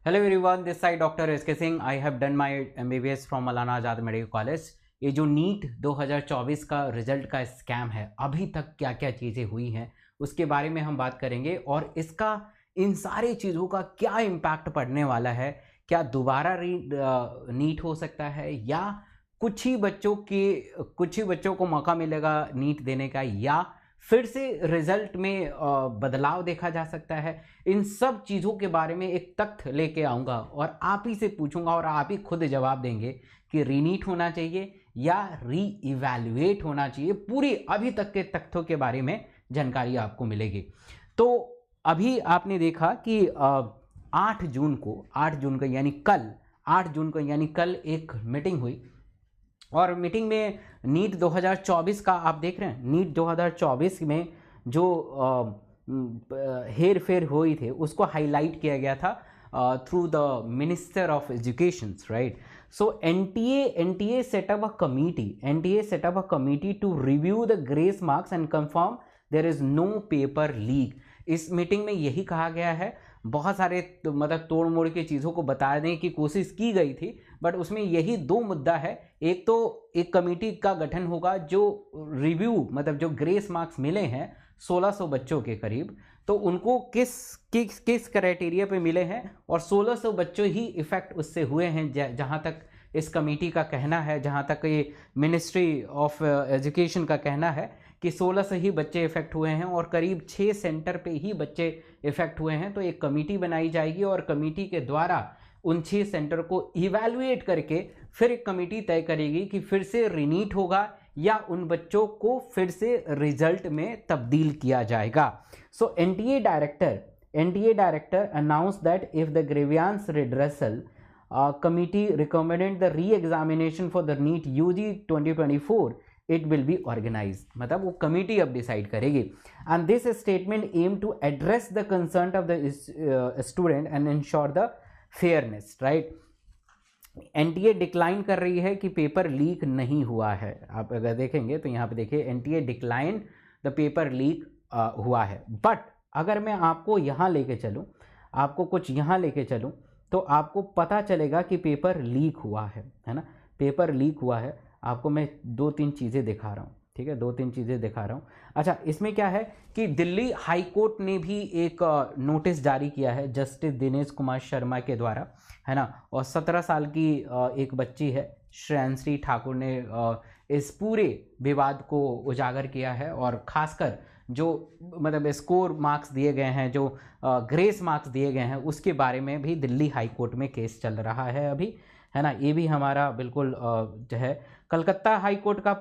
Hello everyone, this side doctor S K Singh. I have done my MBBS from Maulana Azad medical college. ये जो NEET 2024 का result का scam है, अभी तक क्या क्या चीज़ें हुई हैं उसके बारे में हम बात करेंगे और इसका इन सारी चीज़ों का क्या इम्पैक्ट पड़ने वाला है। क्या दोबारा नीट हो सकता है या कुछ ही बच्चों को मौका मिलेगा नीट देने का, या फिर से रिजल्ट में बदलाव देखा जा सकता है। इन सब चीज़ों के बारे में एक तथ्य लेके आऊँगा और आप ही से पूछूंगा और आप ही खुद जवाब देंगे कि रीनीट होना चाहिए या री इवैल्यूएट होना चाहिए। पूरी अभी तक के तथ्यों के बारे में जानकारी आपको मिलेगी। तो अभी आपने देखा कि 8 जून को यानी कल 8 जून को यानी कल एक मीटिंग हुई और मीटिंग में नीट 2024 का आप देख रहे हैं। नीट 2024 में जो हेर फेर हुई थे उसको हाईलाइट किया गया था through the minister of education, right. So NTA set up a committee to review the grace marks and confirm there is no paper leak. इस मीटिंग में यही कहा गया है। बहुत सारे मतलब तोड़ मोड़ के चीज़ों को बताने की कोशिश की गई थी, बट उसमें यही 2 मुद्दा है। एक तो एक कमेटी का गठन होगा जो रिव्यू, मतलब जो ग्रेस मार्क्स मिले हैं 1600 बच्चों के करीब, तो उनको किस क्राइटेरिया पे मिले हैं और 1600 बच्चों ही इफेक्ट उससे हुए हैं, जहाँ तक इस कमेटी का कहना है, जहाँ तक ये मिनिस्ट्री ऑफ एजुकेशन का कहना है कि 16 से ही बच्चे इफेक्ट हुए हैं और करीब 6 सेंटर पे ही बच्चे इफेक्ट हुए हैं। तो एक कमेटी बनाई जाएगी और कमेटी के द्वारा उन 6 सेंटर को इवैल्यूएट करके फिर एक कमेटी तय करेगी कि फिर से रिनीट होगा या उन बच्चों को फिर से रिजल्ट में तब्दील किया जाएगा। So NTA director announce that if the grievance redressal committee recommended the re examination for the NEET UG 2024 it will be organize. मतलब वो कमिटी अब डिसाइड करेगी। And this statement aim to address the concern of the student and ensure the fairness, right. NTA decline कर रही है कि paper leak नहीं हुआ है। आप अगर देखेंगे तो यहाँ पे देखिए NTA decline the paper leak हुआ है। बट अगर मैं आपको यहाँ लेके चलूँ, आपको कुछ यहाँ लेके चलूँ, तो आपको पता चलेगा कि पेपर लीक हुआ है ना। पेपर लीक हुआ है। आपको मैं 2-3 चीज़ें दिखा रहा हूँ, ठीक है, 2-3 चीज़ें दिखा रहा हूँ। अच्छा, इसमें क्या है कि दिल्ली हाई कोर्ट ने भी एक नोटिस जारी किया है जस्टिस दिनेश कुमार शर्मा के द्वारा, है ना। और 17 साल की एक बच्ची है श्रेयांशी ठाकुर ने इस पूरे विवाद को उजागर किया है और खासकर जो मतलब स्कोर मार्क्स दिए गए हैं, जो ग्रेस मार्क्स दिए गए हैं, उसके बारे में भी दिल्ली हाई कोर्ट में केस चल रहा है अभी, है ना। ये भी हमारा बिल्कुल जो है कलकत्ता हाई कोर्ट का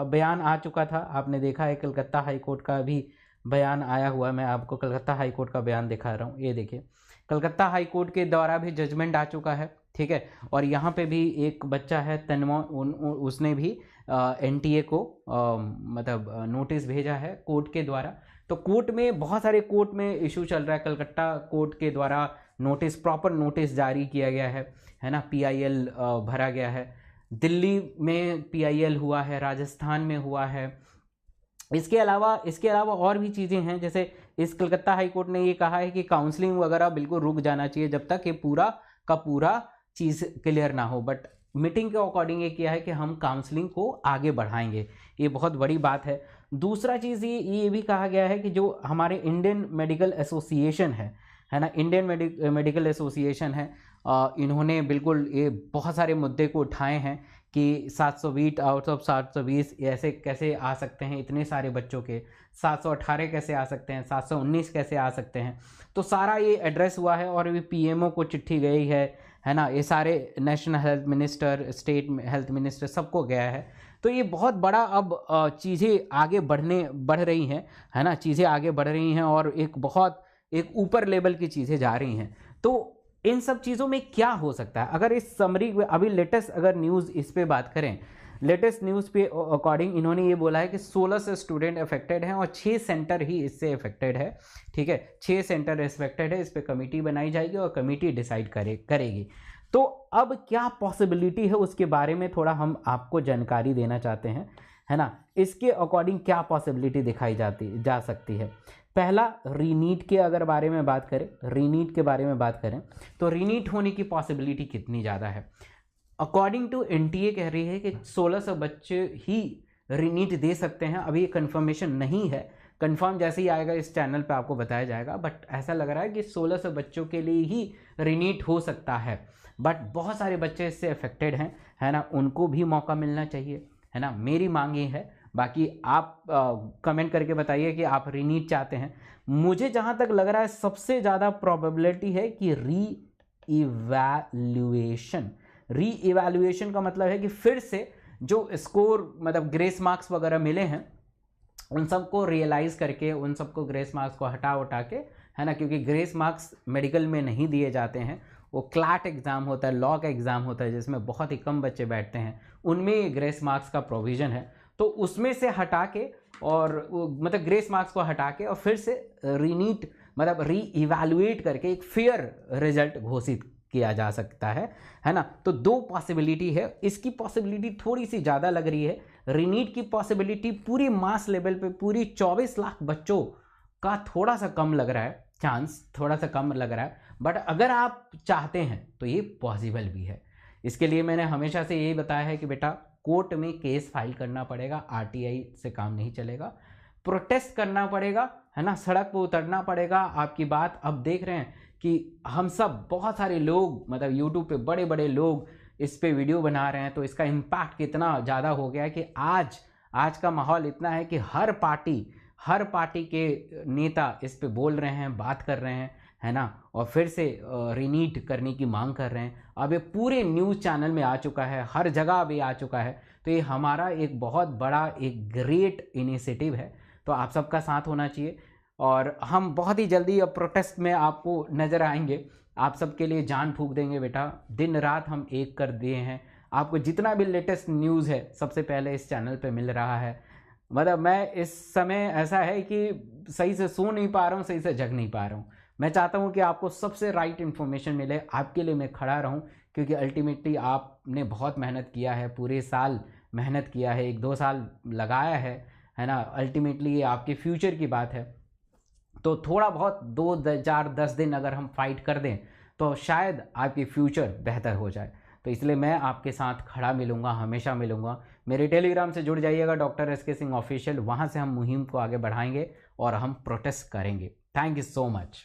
बयान आ चुका था। आपने देखा है कलकत्ता हाई कोर्ट का भी बयान आया हुआ है। मैं आपको कलकत्ता हाई कोर्ट का बयान दिखा रहा हूँ। ये देखिए, कलकत्ता हाई कोर्ट के द्वारा भी जजमेंट आ चुका है, ठीक है। और यहाँ पे भी एक बच्चा है तन्मय, उसने भी एनटीए को मतलब नोटिस भेजा है कोर्ट के द्वारा। तो कोर्ट में बहुत सारे कोर्ट में इशू चल रहा है। कलकत्ता कोर्ट के द्वारा नोटिस, प्रॉपर नोटिस जारी किया गया है ना। पीआईएल भरा गया है। दिल्ली में पीआईएल हुआ है, राजस्थान में हुआ है। इसके अलावा और भी चीज़ें हैं। जैसे इस कलकत्ता हाई कोर्ट ने ये कहा है कि काउंसलिंग वगैरह बिल्कुल रुक जाना चाहिए जब तक ये पूरा का पूरा चीज़ क्लियर ना हो। बट मीटिंग के अकॉर्डिंग ये किया है कि हम काउंसलिंग को आगे बढ़ाएंगे। ये बहुत बड़ी बात है। दूसरा चीज़ ये भी कहा गया है कि जो हमारे इंडियन मेडिकल एसोसिएशन है ना, इंडियन मेडिकल एसोसिएशन है, इन्होंने बिल्कुल ये बहुत सारे मुद्दे को उठाए हैं कि 720 आउट ऑफ 720 ऐसे कैसे आ सकते हैं, इतने सारे बच्चों के 718 कैसे आ सकते हैं, 719 कैसे आ सकते हैं। तो सारा ये एड्रेस हुआ है और अभी पीएमओ को चिट्ठी गई है ना। ये सारे national health minister, state health minister, सबको गया है। तो ये बहुत बड़ा अब चीज़ें आगे बढ़ रही हैं, है ना। चीज़ें आगे बढ़ रही हैं और एक ऊपर लेवल की चीज़ें जा रही हैं। तो इन सब चीज़ों में क्या हो सकता है अगर इस समरी अभी लेटेस्ट अगर न्यूज़ इस पे बात करें, लेटेस्ट न्यूज़ पे अकॉर्डिंग इन्होंने ये बोला है कि 16 से स्टूडेंट अफेक्टेड हैं और 6 सेंटर ही इससे अफेक्टेड है, ठीक है। 6 सेंटर अफेक्टेड है। इस पे कमेटी बनाई जाएगी और कमेटी डिसाइड करेगी। तो अब क्या पॉसिबिलिटी है उसके बारे में थोड़ा हम आपको जानकारी देना चाहते हैं, है ना। इसके अकॉर्डिंग क्या पॉसिबिलिटी दिखाई जा सकती है। पहला रीनीट के अगर बारे में बात करें, रीनीट के बारे में बात करें तो रीनीट होने की पॉसिबिलिटी कितनी ज़्यादा है। अकॉर्डिंग टू एनटीए कह रही है कि 1600 बच्चे ही रीनीट दे सकते हैं। अभी कंफर्मेशन नहीं है, कंफर्म जैसे ही आएगा इस चैनल पे आपको बताया जाएगा, बट ऐसा लग रहा है कि 1600 बच्चों के लिए ही रीनीट हो सकता है। बट बहुत सारे बच्चे इससे अफेक्टेड हैं, है ना, उनको भी मौका मिलना चाहिए, है ना, मेरी मांग ये है। बाकी आप कमेंट करके बताइए कि आप रीनीट चाहते हैं। मुझे जहाँ तक लग रहा है सबसे ज़्यादा प्रोबेबिलिटी है कि री इवैल्यूएशन का मतलब है कि फिर से जो स्कोर मतलब ग्रेस मार्क्स वगैरह मिले हैं उन सबको रियलाइज़ करके उन सबको ग्रेस मार्क्स को हटा के, है ना, क्योंकि ग्रेस मार्क्स मेडिकल में नहीं दिए जाते हैं, वो क्लैट एग्ज़ाम होता है, लॉ का एग्ज़ाम होता है जिसमें बहुत ही कम बच्चे बैठते हैं, उनमें ग्रेस मार्क्स का प्रोविज़न है। तो उसमें से हटा के और मतलब ग्रेस मार्क्स को हटा के और फिर से रीनीट मतलब री इवैल्यूएट करके एक फेयर रिजल्ट घोषित किया जा सकता है ना। तो दो पॉसिबिलिटी है, इसकी पॉसिबिलिटी थोड़ी सी ज़्यादा लग रही है। रीनीट की पॉसिबिलिटी पूरी मास लेवल पे पूरी 24 लाख बच्चों का थोड़ा सा कम लग रहा है, चांस थोड़ा सा कम लग रहा है, बट अगर आप चाहते हैं तो ये पॉसिबल भी है। इसके लिए मैंने हमेशा से यही बताया है कि बेटा कोर्ट में केस फाइल करना पड़ेगा, आरटीआई से काम नहीं चलेगा, प्रोटेस्ट करना पड़ेगा, है ना, सड़क पर उतरना पड़ेगा। आपकी बात अब देख रहे हैं कि हम सब बहुत सारे लोग मतलब यूट्यूब पे बड़े बड़े लोग इस पे वीडियो बना रहे हैं, तो इसका इम्पैक्ट कितना ज़्यादा हो गया है कि आज का माहौल इतना है कि हर पार्टी के नेता इस पे बोल रहे हैं, बात कर रहे हैं, है ना, और फिर से रीनीट करने की मांग कर रहे हैं। अब ये पूरे न्यूज़ चैनल में आ चुका है, हर जगह अभी आ चुका है। तो ये हमारा एक बहुत बड़ा एक ग्रेट इनिशिएटिव है, तो आप सबका साथ होना चाहिए और हम बहुत ही जल्दी अब प्रोटेस्ट में आपको नज़र आएंगे। आप सबके लिए जान फूंक देंगे बेटा, दिन रात हम एक कर दिए हैं। आपको जितना भी लेटेस्ट न्यूज़ है सबसे पहले इस चैनल पे मिल रहा है। मतलब मैं इस समय ऐसा है कि सही से सो नहीं पा रहा हूँ, सही से जग नहीं पा रहा हूँ। मैं चाहता हूँ कि आपको सबसे राइट इन्फॉर्मेशन मिले, आपके लिए मैं खड़ा रहूँ, क्योंकि अल्टीमेटली आपने बहुत मेहनत किया है, पूरे साल मेहनत किया है, 1-2 साल लगाया है ना। अल्टीमेटली ये आपके फ्यूचर की बात है, तो थोड़ा बहुत 2-4-10 दिन अगर हम फाइट कर दें तो शायद आपकी फ्यूचर बेहतर हो जाए। तो इसलिए मैं आपके साथ खड़ा मिलूँगा, हमेशा मिलूँगा। मेरे टेलीग्राम से जुड़ जाइएगा, डॉक्टर SK सिंह ऑफिशियल, वहाँ से हम मुहिम को आगे बढ़ाएंगे और हम प्रोटेस्ट करेंगे। Thank you so much.